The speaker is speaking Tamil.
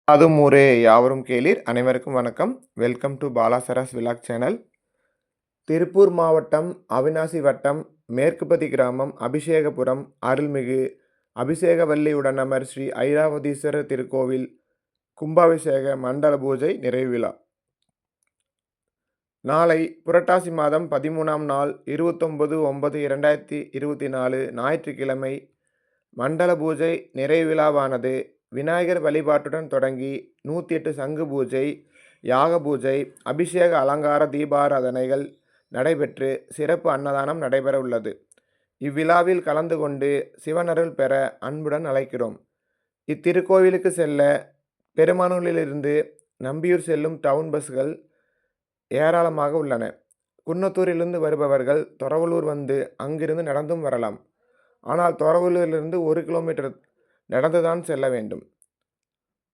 அதும் ஊரே யாவரும் கேளீர். அனைவருக்கும் வணக்கம். Welcome to Bala Saras vlog channel. Tiruppur மாவட்டம் அவிநாசி வட்டம் மேற்குப்பதி கிராமம் அபிஷேகபுரம் அருள்மிகு அபிஷேகவல்லி உடனமர் ஸ்ரீ ஐராவதீஸ்வரர் திருக்கோவில் கும்பாபிஷேக மண்டல பூஜை நிறைவு விழா நாளை புரட்டாசி மாதம் 13ஆம் நாள் 29/9/2024 ஞாயிற்றுக்கிழமை மண்டல பூஜை நிறைவு விழாவானது விநாயகர் வழிபாட்டுடன் தொடங்கி 108 சங்கு பூஜை, யாக பூஜை, அபிஷேக அலங்கார தீபாராதனைகள் நடைபெற்று சிறப்பு அன்னதானம் நடைபெற உள்ளது. இவ்விழாவில் கலந்து கொண்டு சிவனருள் பெற அன்புடன் அழைக்கிறோம். இத்திருக்கோவிலுக்கு செல்ல பெருமானூரிலிருந்து நம்பியூர் செல்லும் டவுன் பஸ்கள் ஏராளமாக உள்ளன. குன்னத்தூரிலிருந்து வருபவர்கள் தொரவலூர் வந்து அங்கிருந்து நடந்தும் வரலாம். ஆனால் தொரவலூரிலிருந்து 1 கிலோமீட்டர் நடந்துதான் செல்ல வேண்டும்.